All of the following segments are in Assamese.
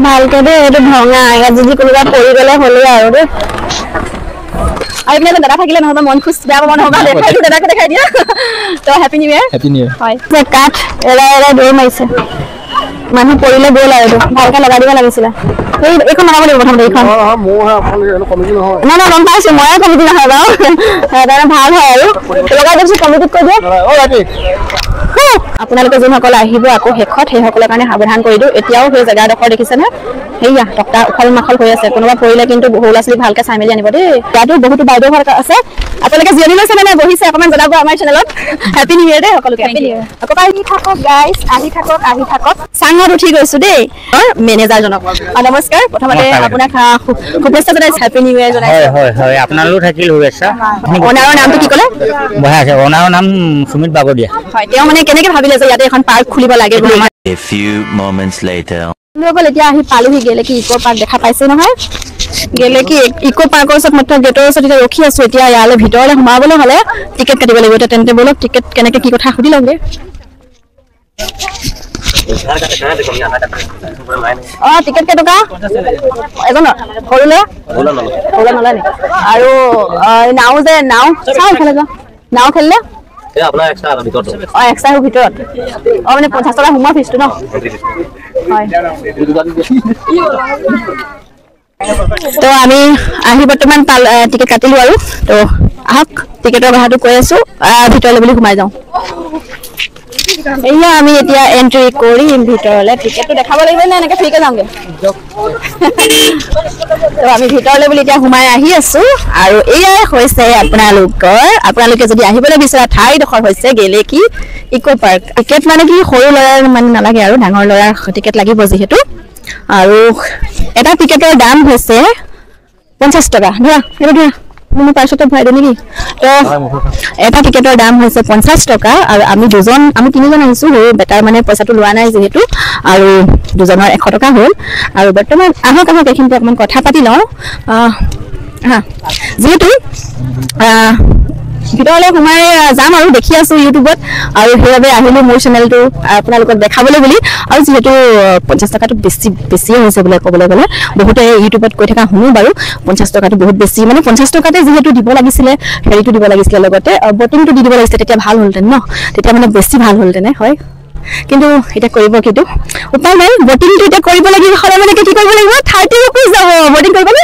ভালকে দে এইটো ভঙা ইয়াত যদি কোনোবা পৰি গলে হলে আৰু দে আৰু এনে দাদা থাকিলে নহবা মন খুশ বেয়া পাব নহবা দেখাই দিও দাদাকে দেখাই দিয়া তো হ্যাপি নিউ ইয়াৰ হয় যে কাট এৰা এৰা দৌৰ মাৰিছে মানুহ পৰিলে গ'ল আৰু ভালকে লগাই দিব লাগিছিল এই এখন লগাব লাগিব প্ৰথমতে এইখন মই আপোনালোকে কমিটি নহয় না গম পাইছো মই কমিটি নহয় বাৰু দাদা ভাল হয় আৰু লগাই দিছো কমিটিত কৈ দিয়ে ও ৰাতি আপোনালোকে যোনসকল আহিব আকৌ শেষত সেইসকলৰ কাৰণে সাৱধান কৰি দিওঁ এতিয়াও সেই জেগাডোখৰ দেখিছেনে সেয়া টকা উখল মাখল হৈ আছে কোনোবা পৰিলে কিন্তু সৰু ল'ৰা ছোৱালী ভালকে চাই মেলি আনিব দেই ইয়াতো বহুতো বাইদেউ আছে আপোনালোকে জিৰণি লৈছে নে বহিছে অকণমান জনাব আমাৰ চেনেলত হেপী নিউ ইয়াৰ দেই সকলোকে আকৌ আহি থাকক গাইজ আহি থাকক চাঙত উঠি গৈছো দেই মেনেজাৰজনক নমস্কাৰ প্ৰথমতে আপোনাক শুভেচ্ছা জনাইছো হেপী নিউ ইয়াৰ জনাইছো হয় আপোনালোক থাকিল শুভেচ্ছা অনাৰৰ নামটো কি ক'লে অনাৰৰ নাম সুমিত বাগদিয়া হয় তেওঁ মানে কেনেকে ভাবিলে যে ইয়াতে এখন পাৰ্ক খুলিব লাগে বুলি A few moments later local এতিয়া আহি পালোহি গেলে কি ইকো পাৰ্ক দেখা পাইছে নহয় গেলে কি ইকো পাৰ্কৰ ওচৰত মাত্ৰ গেটৰ ওচৰত এতিয়া ৰখি আছো এতিয়া ইয়ালৈ ভিতৰলৈ সোমাবলৈ হ'লে টিকেট কাটিব লাগিব এতিয়া তেন্তে বলক টিকেট কেনেকে কি কথা সুধি লওঁগে টিকেট কেইটকা এজন সৰুলে নলয় আৰু নাও যে নাও চাওঁ ইফালে যাওঁ নাও খেলিলে আপোনাৰ এক্সট্ৰা ভিতৰত এক্সট্ৰা ভিতৰত মানে 50 টকা সোমোৱা ফিজটো ন হয় তো আমি আহি বৰ্তমান টিকেট কাটিলো আৰু তো আহক টিকেটৰ কথাটো কৈ আছো ভিতৰলৈ বুলি সোমাই যাওঁ এয়া আমি এতিয়া এন্ট্ৰি কৰিম ভিতৰলৈ টিকেটটো দেখাব লাগিব নে এনেকে ফ্ৰীকে যামগে তো আমি ভিতৰলৈ বুলি এতিয়া সোমাই আহি আছো আৰু এয়াই হৈছে আপোনালোকে যদি আহিবলৈ বিচৰা ঠাইডোখৰ হৈছে গেলে কি ইকো পাৰ্ক টিকেট মানে কি সৰু ল'ৰাৰ মানে নালাগে আৰু ডাঙৰ ল'ৰাৰ টিকেট লাগিব যিহেতু আৰু এটা টিকেটৰ দাম হৈছে 50 টকা ধৰা এইটো ধৰা মোৰ পাৰ্চতে ভৰাই দিও নেকি তো এটা টিকেটৰ দাম হৈছে 50 টকা আৰু আমি তিনিজন আহিছো বেটাৰ মানে পইচাটো লোৱা নাই যিহেতু আৰু দুজনৰ 100 টকা হ'ল আৰু বৰ্তমান আহক এইখিনিতে অকমান কথা পাতি লওঁ যিহেতু ভিতৰলৈ সোমাই যাম আৰু দেখি আছো ইউটিউবত আৰু সেইবাবে আহিলো মোৰ চেনেলটো আপোনালোকক দেখাবলৈ বুলি আৰু যিহেতু 50 টকাটো বেছিয়ে হৈছে বোলে ক'বলৈ গ'লে বহুতে ইউটিউবত কৈ থকা শুনো বাৰু 50 টকাটো বহুত বেছি মানে 50 টকাতে যিহেতু দিব লাগিছিলে হেৰিটো দিব লাগিছিলে লগতে বটিংটো দি দিব লাগিছিলে তেতিয়া ভাল হ'লতেন ন তেতিয়া মানে বেছি ভাল হ'লতেনে হয় কিন্তু এটা কৰিব কিন্তু উপায় নাই বটিংটো এটা কৰিব লাগিব হলে মানে কি কৰিব লাগিব 30 रुपीस যাব বটিং কৰিবলৈ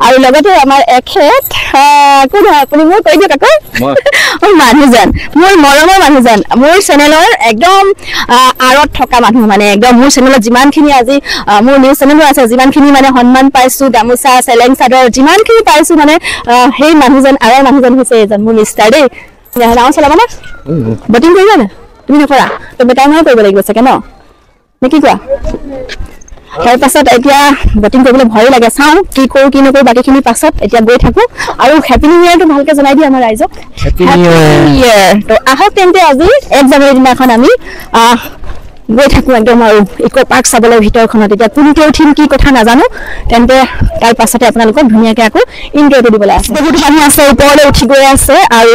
আৰু লগতে আমাৰ এখেত কোন আপুনি মোৰ কৈ দিয়ক কাকা মোৰ মানুহজন মোৰ মৰমৰ মানুহজন মোৰ চেনেলৰ একদম আৰত থকা মানুহ মানে একদম মোৰ চেনেলত যিমানখিনি আজি মোৰ নিউজ চেনেলো আছে যিমানখিনি মানে সন্মান পাইছো গামোচা চেলেং চাদৰ যিমানখিনি পাইছো মানে সেই মানুহজন আৰৰ মানুহজন হৈছে এজন মোৰ মিষ্টাৰ দেই নাও চলাব না বটিং কৰিবা না তুমি নকৰা তো বেটাৰ নহয় কৰিব লাগিব চাগে ন নে কি কোৱা তাৰ পাছত এতিয়া বটিং কৰিবলৈ ভয় লাগে চাওঁ কি কৰো কি নকৰো বাকিখিনি পাছত এতিয়া গৈ থাকো আৰু হেপী নিউ ইয়াৰটো ভালকে জনাই দিওঁ আমাৰ ৰাইজক হেপী নিউ ইয়াৰ তো আহক তেন্তে আজি 1 জানুৱাৰী দিনাখন আমি গৈ থাকো একদম আৰু ইকো পাৰ্ক চাবলৈ ভিতৰখনত এতিয়া কোনটো উঠিম কি কথা নাজানো তেন্তে তাৰ পাছতে আপোনালোকক ধুনীয়াকৈ আকৌ ইন্ট্ৰটো দিবলৈ আছে বহুত মানুহ আছে ওপৰলৈ উঠি গৈ আছে আৰু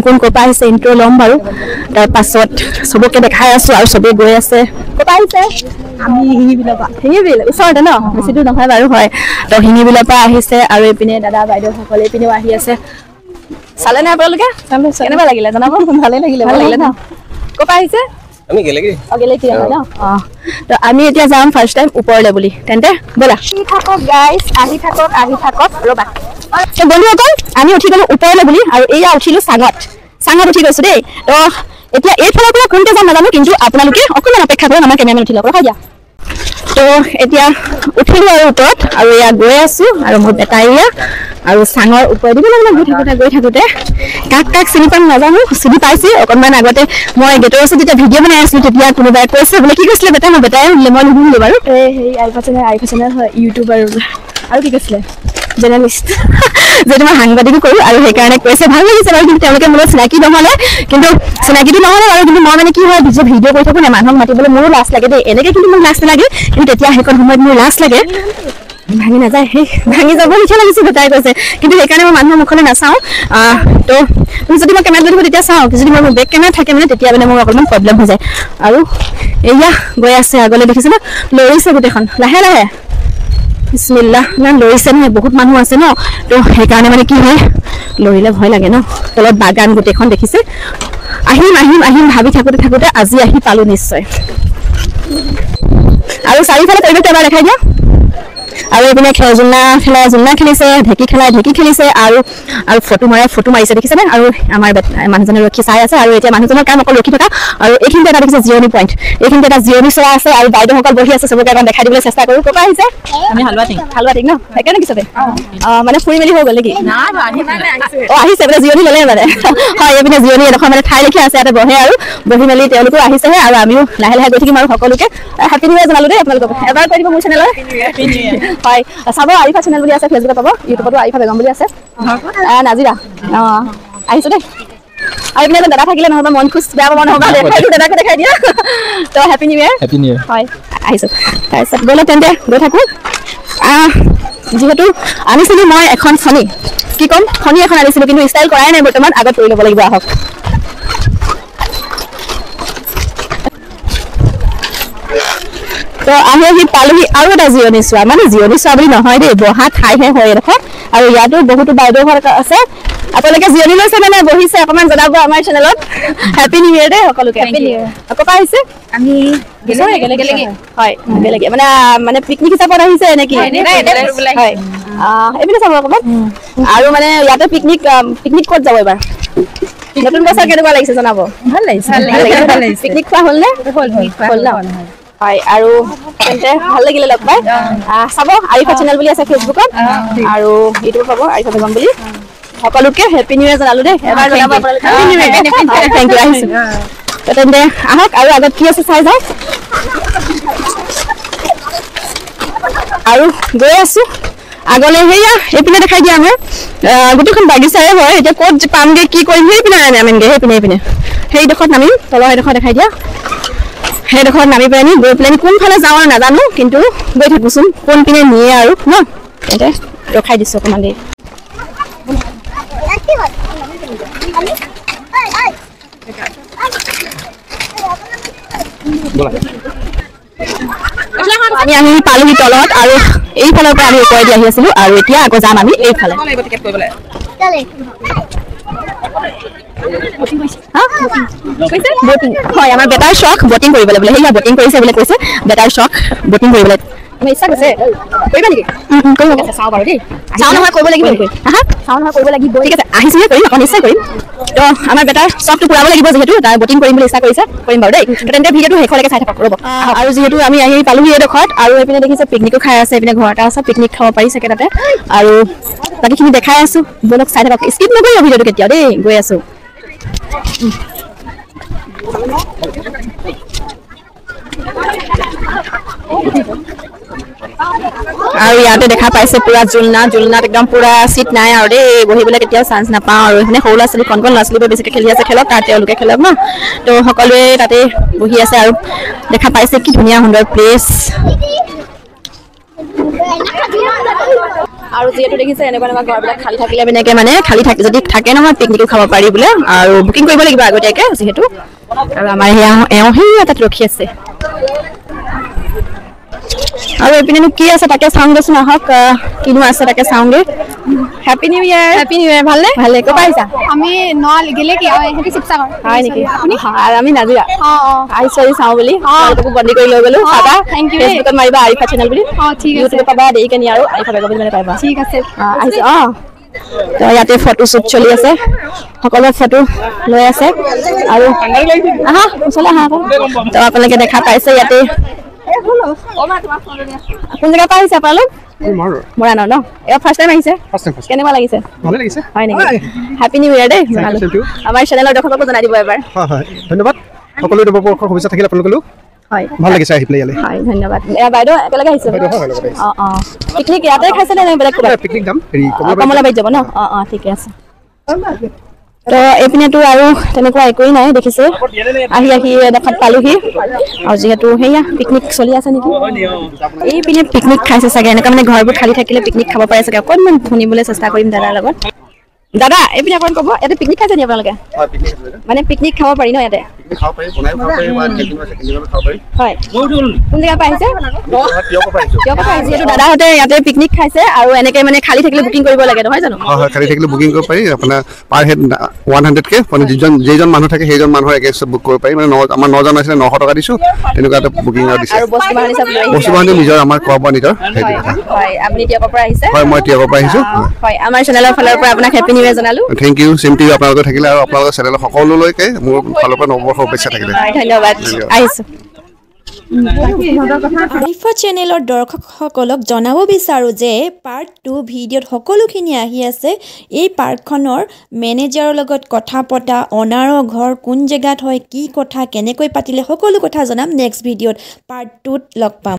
কোন কপা আহিছে ইন্ট্ৰ ল'ম বাৰু তাৰ পাছত সবকে দেখাই আছো আৰু সবে গৈ আছে কপা আহিছে আমি হিঙিবিল ওচৰতে ন বেছি দূৰ নহয় বাৰু হয় তো হিঙিবিলৰ পৰা আহিছে আৰু এইপিনে দাদা বাইদেউ সকলে এইপিনেও আহি আছে চালে নে আপোনালোকে কেনেকুৱা লাগিলে জনাব ভালে লাগিলে ন কপা আহিছে আমি গেলে কি ন তো আমি এতিয়া যাম ফাৰ্ষ্ট টাইম ওপৰলৈ বুলি তেন্তে বলা থাকক গাইজ আহি থাকক ৰবা বন্ধুসকল আমি উঠি গলো ওপৰলৈ বুলি আৰু এয়া উঠিলো চাঙত উঠি গৈছো দেই তো এতিয়া এইফালৰ পৰা কোনতে যাম নাজানো কিন্তু আপোনালোকে অকণমান অপেক্ষা কৰক আমাৰ কেমেৰামেন উঠি লওক ৰখাই দিয়া তো এতিয়া উঠিলো আৰু ওপৰত আৰু এয়া গৈ আছো আৰু মোৰ বেটাৰীয়া আৰু চাঙৰ ওপৰেদি গৈ থাকোঁতে কাক চিনি পাম নাজানো চিনি পাইছে অকণমান আগতে মই গেটৰ ওচৰত যেতিয়া ভিডিঅ' বনাই আছিলো তেতিয়া কোনোবাই কৈছে বোলে কি কৈছিলে বেটাই মই বেটাই শুনিলে মই নুশুনিলো বাৰু সেই আইফা হয় ইউটিউবাৰ আৰু কি কৈছিলে জাৰ্নেলিষ্ট যেটো মই সাংবাদিকো কৰো আৰু সেইকাৰণে কৈছে ভাল লাগিছে বাৰু কিন্তু তেওঁলোকে মোৰ চিনাকি নহ'লে কিন্তু চিনাকিটো নহ'লে আৰু কিন্তু মই মানে কি হয় ভিডিঅ' কৰি থাকোঁ মানুহক মাতিবলৈ মোৰো লাজ লাগে দেই এনেকৈ কিন্তু মোৰ লাজ নালাগে কিন্তু তেতিয়া সেইখন সময়ত মোৰ লাজ লাগে ভাঙি নাযায় সেই ভাঙি যাব নিচিনা লাগিছে বেটাই কৈছে কিন্তু সেইকাৰণে মই মানুহৰ মুখলৈ নাচাওঁ তো তুমি যদি মই কেমেৰাত দেখোঁ তেতিয়া চাওঁ যদি মোৰ বেক কেমেৰা থাকে মানে তেতিয়া মানে মোৰ অকণমান প্ৰব্লেম হৈ যায় আৰু এয়া গৈ আছে আগলৈ দেখিছে ন লৰিছে গোটেইখন লাহে লাহে বিসমিল্লাহ ইমান লৰিছে নহয় বহুত মানুহ আছে ন তো সেইকাৰণে মানে কি হয় লৰিলে ভয় লাগে ন তলত বাগান গোটেইখন দেখিছে আহিম আহিম আহিম ভাবি থাকোঁতে আজি আহি পালোঁ নিশ্চয় আৰু চাৰিওফালে পৰিৱেশটো এবাৰ দেখাই দিয়া আৰু এইপিনে জোলনা খেলিছে ঢেঁকী খেলিছে আৰু ফটো মাৰিছে দেখিছেনে আৰু আমাৰ মানুহজনে ৰখি চাই আছে আৰু এতিয়া মানুহজনৰ কাম অকল ৰখি থকা আৰু এইখিনিতে এটা দেখিছে জিৰণি পইণ্ট এইখিনিতে এটা জিৰণি চৰা আছে আৰু বাইদেউসকল বহি আছে চবকে এবাৰ দেখাই দিবলৈ চেষ্টা কৰোঁ ক'ৰ পৰা আহিছে আমি হালৱাটিং ন সেইকাৰণে কি চবে মানে ফুৰি মেলি হৈ গ'ল নেকি আহিছে বোলে জিৰণি ল'লে মানে হয় এইপিনে জিৰণি এডোখৰ মানে ঠাই লিখা আছে ইয়াতে বহে আৰু বহি মেলি তেওঁলোকো আহিছেহে আৰু আমিও লাহে লাহে গৈ থাকিম আৰু সকলোকে হেপী নিউ ইয়াৰ জনালোঁ দেই আপোনালোকক এবাৰ কৈ দিব মোৰ চেনেলৰ হয় চাব আৰিফা চেনেল বুলি আছে ফেচবুকত পাব ইউটিউবতো আৰিফা বেগম বুলি আছে নাজিৰা আহিছোঁ দেই আৰু এইপিনে দাদা থাকিলে নহ'বা মন খুচ বেয়া পাব নহ'বা দাদাকে দেখাই দিয়া তো হেপী নিউ ইয়াৰ হয় আহিছোঁ তাৰপিছত গ'লে তেন্তে গৈ থাকোঁ যিহেতু আনিছিলোঁ মই এখন ফণী কি ক'ম ফণী এখন আনিছিলোঁ কিন্তু ষ্টাইল কৰাই নাই বৰ্তমান আগত কৰি ল'ব লাগিব আহক তো আহি পালোহি আৰু এটা জিৰণি চোৱা মানে জিৰণি চোৱা বুলি নহয় দেই বহা ঠাইহে হয় এডোখৰ আৰু ইয়াতো বহুতো বাইদেউঘৰ আছে আপোনালোকে জিৰণি লৈছে মানে বহিছে অকণমান জনাব আমাৰ চেনেলত হেপী নিউ ইয়াৰ দেই সকলোকে হেপী নিউ ইয়াৰ ক'ৰ পৰা আহিছে আমি হয় বেলেগে মানে পিকনিক হিচাপত আহিছে নেকি হয় এইপিনে চাব অকণমান আৰু মানে ইয়াতে পিকনিক ক'ত যাব এবাৰ নতুন বছৰ কেনেকুৱা লাগিছে জনাব ভাল লাগিছে পিকনিক খোৱা হ'ল নে হ'ল ন হয় আৰু তেন্তে ভাল লাগিলে লগ পাই চাব আৰিফা চেনেল বুলি আছে ফেচবুকত আৰু ইউটিউবত পাব আৰিফা বেগম বুলি সকলোকে হেপী নিউ ইয়াৰ জনালোঁ দেই এবাৰ জনাব আপোনালোকে থেংক ইউ আহিছোঁ তেন্তে আহক আৰু আগত কি আছে চাই যাওক আৰু গৈ আছোঁ আগলৈ সেয়া এইপিনে দেখাই দিয়া আমাৰ গোটেইখন বাগিচাৰে হয় এতিয়া ক'ত পামগৈ কি কৰিম সেইপিনে নামিমগৈ সেইপিনে সেইডোখৰত নামিম তলৰ সেইডোখৰ দেখাই দিয়া সেইডোখৰত নামি পেলাই গৈ পেলাই কোনফালে যাওঁ আৰু নাজানো কিন্তু গৈ থাকোঁচোন কোন পিনে নিয়ে আৰু ন তেন্তে ৰখাই দিছোঁ অকণমান দেৰি আমি আহি পালোহি তলত আৰু এইফালৰ পৰা আমি ওপৰেদি আহি আছিলোঁ আৰু এতিয়া আকৌ যাম আমি এইফালে হয় আমাৰ বেটাৰ চখ বটিং কৰিবলৈ বোলে সেয়া বটিং কৰিছে বোলে কৈছে বেটাৰ চখ বটিং কৰিবলৈ তোমাৰ ইচ্ছা গৈছে কৰিবা নেকি চাওঁ বাৰু দেই চাওঁ নহয় কৰিব লাগিব চাওঁ নহয় কৰিব লাগিব ঠিক আছে আহিছিলে কৰিম আকৌ নিশ্চয় কৰিম তো আমাৰ বেটাৰ চখটো পূৰাব লাগিব যিহেতু তাৰ বটিং কৰিম বুলি ইচ্ছা কৰিছে কৰিম বাৰু দেই তেন্তে ভিডিঅ'টো শেষলৈকে চাই থাকক ৰ'ব আৰু যিহেতু আমি আহি পালোহি এইডোখৰত আৰু এইপিনে দেখিছে পিকনিকো খাই আছে এইপিনে ঘৰ এটা আছে পিকনিক খাব পাৰি চাগে তাতে আৰু বাকীখিনি দেখাই আছোঁ ব'লক চাই থাকক স্কিপ নকৰিব ভিডিঅ'টো কেতিয়াও দেই গৈ আছোঁ আৰু ইয়াতে দেখা পাইছে পুৰা জোলনাত একদম পুৰা চিট নাই আৰু দেই বহিবলৈ কেতিয়াও চান্স নাপাওঁ আৰু এইপিনে সৰু ল'ৰা ছোৱালী কণ ল'ৰা ছোৱালীবোৰ বেছিকৈ খেলি আছে খেলক তাত তেওঁলোকে খেলক ন তো সকলোৱে তাতে বহি আছে আৰু দেখা পাইছে কি ধুনীয়া সুন্দৰ প্লেচ আৰু যিহেতু দেখিছে এনেকুৱা ঘৰবিলাক খালী থাকিলে এনেকৈ মানে খালী থাকে যদি থাকে নহয় পিকনিকো খাব পাৰি বোলে আৰু বুকিং কৰিব লাগিব আগতীয়াকৈ যিহেতু আৰু আমাৰ এওঁ সেই তাত ৰখি আছে আৰু এইপিনেনো কি আছে তাকে চাওঁগৈচোন আহক কিনো আছে তাকে চাওঁগৈ হেপী নিউ ইয়াৰ ভালনে ভালে ক'ৰ পৰা আহিছা আমি শিৱসাগৰ হয় নেকি আৰু আমি নাজিৰা আহিছোঁ চাওঁ বুলি তোমালোককো বন্দী কৰি লৈ গ'লো চাবা ফেচবুকত মাৰিবা আৰিফা চেনেল বুলি ইউটিউবত পাবা দেৰিকৈ নি আৰু আৰিফা বেগম বুলি পাবা ঠিক আছে আহিছোঁ তো ইয়াতে ফটো শ্বুট চলি আছে সকলোৱে ফটো লৈ আছে আৰু আহা ওচৰলৈ আহা আকৌ তো আপোনালোকে দেখা পাইছে ইয়াতে কোন জেগাৰ পৰা আহিছে আপোনালোক মৰাণৰ ন এবাৰ ফাৰ্ষ্ট টাইম আহিছে কেনেকুৱা লাগিছে হয় নেকি হেপী নিউ ইয়াৰ দেই আমাৰ চেনেলৰ দৰ্শককো জনাই দিব এবাৰ ধন্যবাদ সকলো নৱবৰ্ষৰ শুভেচ্ছা থাকিলে আপোনালোকলৈ হয় ভাল লাগিছে আহি পেলাই ইয়ালৈ হয় ধন্যবাদ বাইদেউ একেলগে আহিছে পিকনিক ইয়াতে খাইছে নে বেলেগ ক'ৰবাত পিকনিক যাম হেৰি কমলাবাৰীত যাব ন ঠিকে আছে তো এইপিনেতো আৰু তেনেকুৱা একোৱেই নাই দেখিছে আহি এডোখৰত পালোহি আৰু যিহেতু সেয়া পিকনিক চলি আছে নেকি এইপিনে পিকনিক খাইছে চাগে এনেকুৱা মানে ঘৰবোৰ খালী থাকিলে পিকনিক খাব পাৰে চাগে অকণমান শুনিবলৈ চেষ্টা কৰিম দাদাৰ লগত দাদা এইপিনে অকণ ক'ব ইয়াতে পিকনিক খাইছে নি আপোনালোকে মানে পিকনিক খাব পাৰি ন ইয়াতে হয় কোন জেগাৰ পৰা আহিছে যিহেতু দাদাহঁতে ইয়াতে পিকনিক খাইছে আৰু এনেকে মানে খালী থাকিলে বুকিং কৰিব লাগে নহয় জানো হয় খালী থাকিলে বুকিং কৰিব পাৰি আপোনাৰ পাৰ হেড 100কে মানে যেইজন মানুহ থাকে সেইজন মানুহৰ এগেইনষ্টত বুক কৰিব পাৰি মানে আমাৰ 9জন আছিলে 900 টকা দিছোঁ তেনেকুৱা এটা বুকিং দিছে আৰু বস্তু বাহানি চব লৈ বস্তু বাহানি নিজৰ আমাৰ খোৱা বোৱা নিজৰ হয় আপুনি টিয়কৰ পৰা আহিছে হয় মই টিয়কৰ পৰা আহিছোঁ হয় আমাৰ চেনেলৰ ফালৰ পৰা আপোনাক হেপী নিউ ইয়েৰ জনালো thank you same to you আপোনালোকে থাকিলে আৰু আপোনালোকৰ চেনেলৰ সকলোলৈকে মোৰ ফালৰ পৰা নৱবৰ্ষৰ শুভেচ্ছা থাকিলে ধন্যবাদ আহিছোঁ আৰিফা চেনেলৰ দৰ্শকসকলক জনাব বিচাৰোঁ যে পাৰ্ট 2 ভিডিঅ'ত সকলোখিনি আহি আছে এই পাৰ্কখনৰ মেনেজাৰৰ লগত কথা পতা অনাৰৰ ঘৰ কোন জেগাত হয় কি কথা কেনেকৈ পাতিলে সকলো কথা জনাম নেক্সট ভিডিঅ'ত পাৰ্ট 2ত লগ পাম